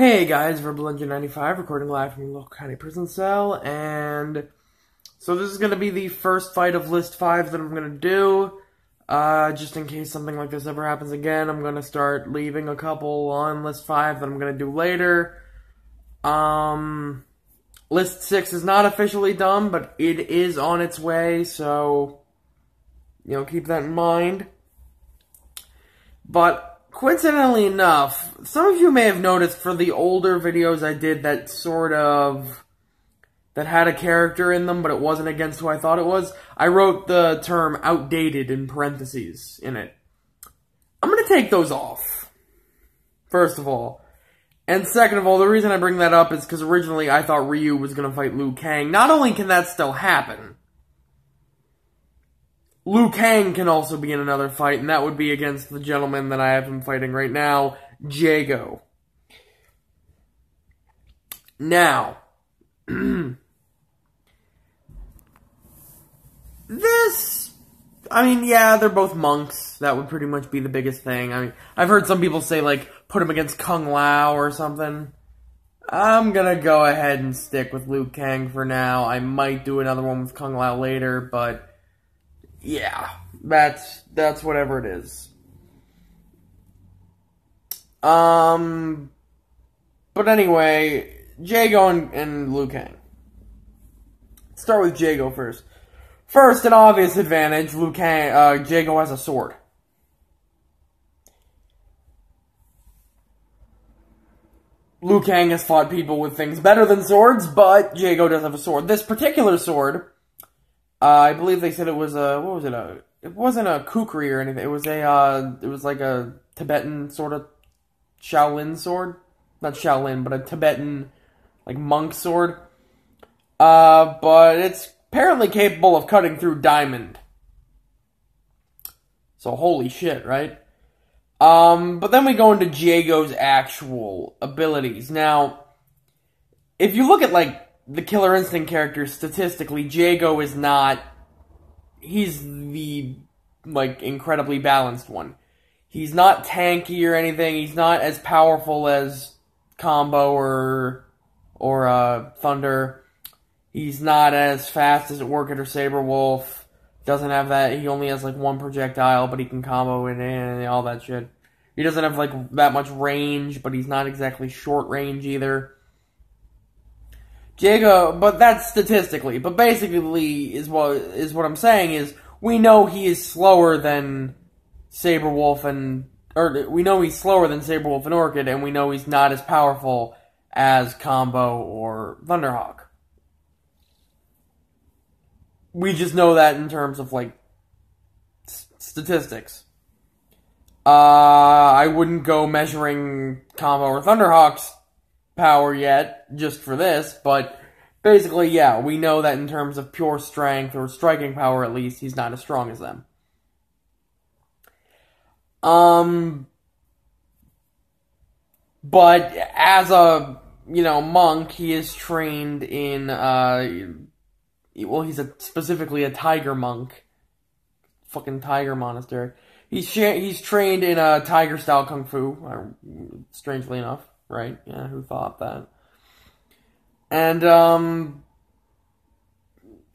Hey guys, Verbal95 recording live from your local county prison cell, and so this is going to be the first fight of List 5 that I'm going to do. Just in case something like this ever happens again, I'm going to start leaving a couple on List 5 that I'm going to do later. List 6 is not officially done, but it is on its way, so, keep that in mind. But coincidentally enough, some of you may have noticed for the older videos I did that had a character in them, but it wasn't against who I thought it was, I wrote the term outdated in parentheses in it. I'm going to take those off, first of all. And second of all, the reason I bring that up is because originally I thought Ryu was going to fight Liu Kang. Not only can that still happen, Liu Kang can also be in another fight, and that would be against the gentleman that I have him fighting right now, Jago. Now, they're both monks. That would pretty much be the biggest thing. I've heard some people say, put him against Kung Lao or something. I'm gonna go ahead and stick with Liu Kang for now. I might do another one with Kung Lao later, but yeah, that's whatever it is. But anyway, Jago and Liu Kang. Let's start with Jago first. First, an obvious advantage, Jago has a sword. Liu Kang has fought people with things better than swords, but Jago does have a sword. This particular sword, I believe they said it was it wasn't a kukri or anything. It was like a Tibetan sort of Shaolin sword. Not Shaolin, but a Tibetan, monk sword. But it's apparently capable of cutting through diamond. So holy shit, right? But then we go into Jago's actual abilities. Now, if you look at, the Killer Instinct characters statistically, Jago is not, he's the, incredibly balanced one. He's not tanky or anything, he's not as powerful as Combo or Thunder. He's not as fast as Orchid or Saberwolf. Doesn't have that, he only has, one projectile, but he can combo it in and all that shit. He doesn't have, that much range, but he's not exactly short range either. Jago, but that's statistically. But basically, is what I'm saying is, we know he is slower than Saberwolf and Orchid, and we know he's not as powerful as Combo or Thunderhawk. We just know that in terms of, statistics. I wouldn't go measuring Combo or Thunderhawk's power yet, just for this, but basically, yeah, we know that in terms of pure strength, or striking power at least, he's not as strong as them. But as a, monk, he is trained in, he's specifically a tiger monk. Fucking tiger monastery. He's trained in tiger-style kung fu, strangely enough, right? Yeah, who thought that? And,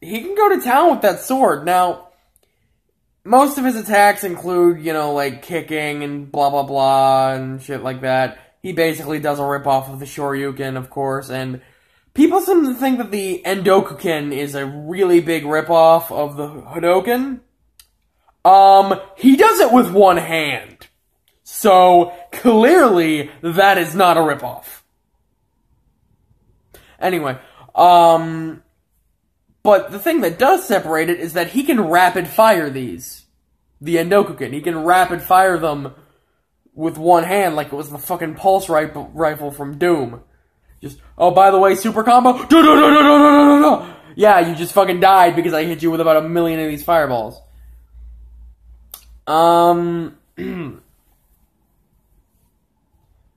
he can go to town with that sword. Now, most of his attacks include, kicking and blah blah blah and shit like that. He basically does a ripoff of the Shoryuken, of course, and people seem to think that the Endokuken is a really big ripoff of the Hadoken. He does it with one hand. So, clearly, that is not a ripoff. Anyway, but the thing that does separate it is that he can rapid fire these. The Endokuken. He can rapid fire them with one hand like it was the fucking pulse rifle from Doom. Just, oh, by the way, super combo. Yeah, you just fucking died because I hit you with about 1 million of these fireballs.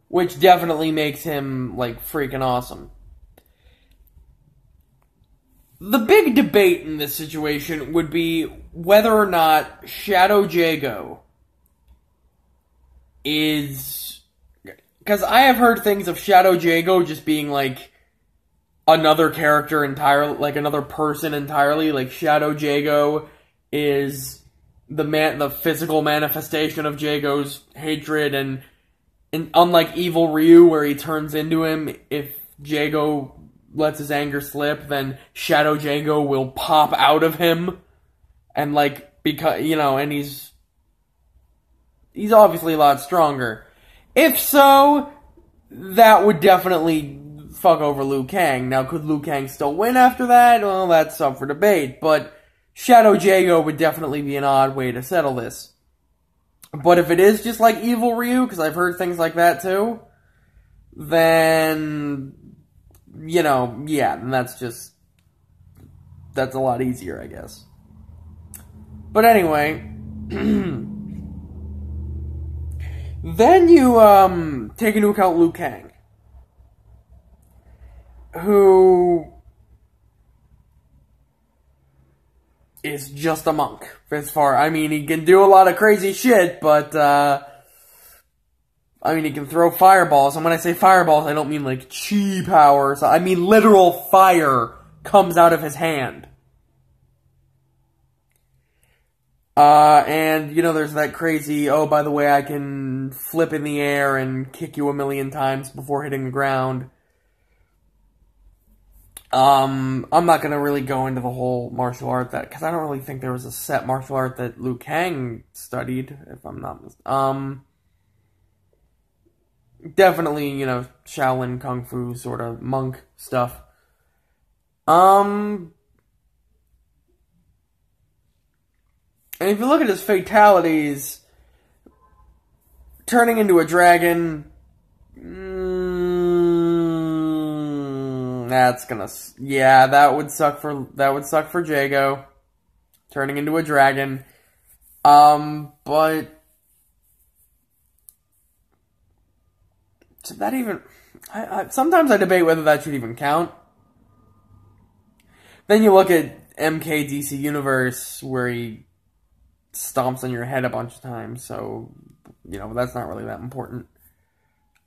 Which definitely makes him, freaking awesome. The big debate in this situation would be whether or not Shadow Jago is because I have heard things of Shadow Jago just being, like, another character entirely, like, another person entirely. Like, Shadow Jago is the physical manifestation of Jago's hatred, and unlike Evil Ryu, where he turns into him, if Jago lets his anger slip, then Shadow Jago will pop out of him, and, like, because, you know, and he's obviously a lot stronger. If so, that would definitely fuck over Liu Kang. Now, could Liu Kang still win after that? Well, that's up for debate, but Shadow Jago would definitely be an odd way to settle this. But if it is just like Evil Ryu, because I've heard things like that too, then, you know, yeah, then that's a lot easier, I guess. But anyway, then you take into account Liu Kang, who is just a monk, as far, I mean, he can do a lot of crazy shit, but, I mean, he can throw fireballs, and when I say fireballs, I don't mean, like, chi powers, I mean literal fire comes out of his hand. And, you know, there's that crazy, oh, by the way, I can flip in the air and kick you 1,000,000 times before hitting the ground. I'm not gonna really go into the whole martial art because I don't really think there was a set martial art that Liu Kang studied, if I'm not mistaken. Definitely, you know, Shaolin Kung Fu sort of monk stuff. And if you look at his fatalities, turning into a dragon, that's gonna, yeah, that would suck for Jago, turning into a dragon. But should that even, sometimes I debate whether that should even count. Then you look at MK DC where he stomps on your head a bunch of times, so, you know, that's not really that important.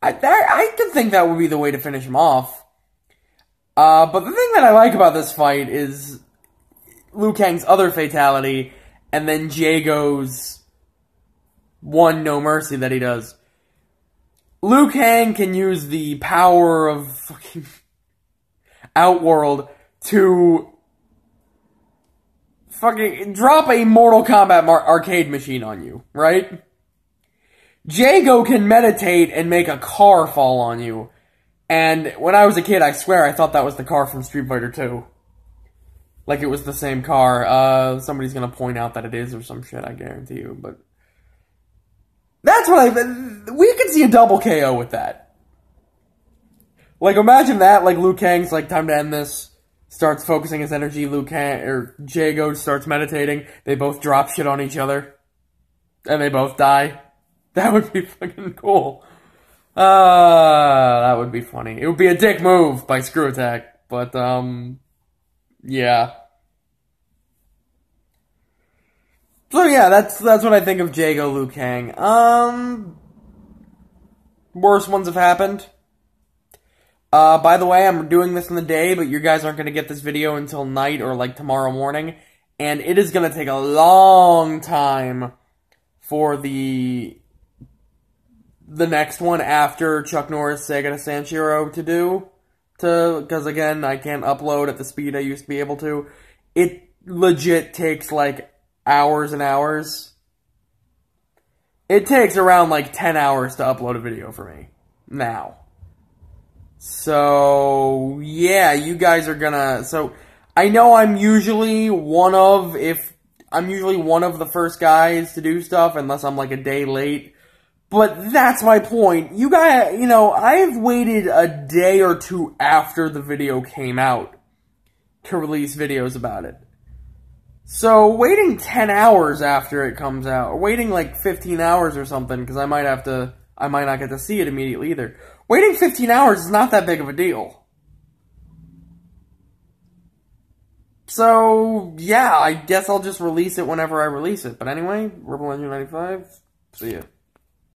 I could think that would be the way to finish him off. But the thing that I like about this fight is Liu Kang's other fatality, and then Jago's one no mercy that he does. Liu Kang can use the power of fucking Outworld to fucking drop a Mortal Kombat arcade machine on you, right? Jago can meditate and make a car fall on you. And when I was a kid, I swear I thought that was the car from Street Fighter 2. Like it was the same car. Somebody's gonna point out that it is or some shit, I guarantee you. But that's what we could see a double KO with that. Like imagine that, like Liu Kang's like, time to end this. Starts focusing his energy, Jago starts meditating, they both drop shit on each other, and they both die. That would be fucking cool. That would be funny. It would be a dick move by Screw Attack, but, yeah. So yeah, that's what I think of Jago Liu Kang. Worse ones have happened. By the way, I'm doing this in the day, but you guys aren't going to get this video until night or, like, tomorrow morning. And it is going to take a long time for the next one after Chuck Norris, Sega to Sanshiro to do. Because, again, I can't upload at the speed I used to be able to. It legit takes, like, hours and hours. It takes around, like, 10 hours to upload a video for me. Now. So, yeah, you guys are gonna, so, I know I'm usually one of the first guys to do stuff, unless I'm like a day late, but that's my point. You guys, you know, I've waited a day or two after the video came out to release videos about it. So, waiting 10 hours after it comes out, or waiting like 15 hours or something, because I might not get to see it immediately either. Waiting 15 hours is not that big of a deal. So, yeah, I guess I'll just release it whenever I release it. But anyway, Rebel Engine 95, see ya.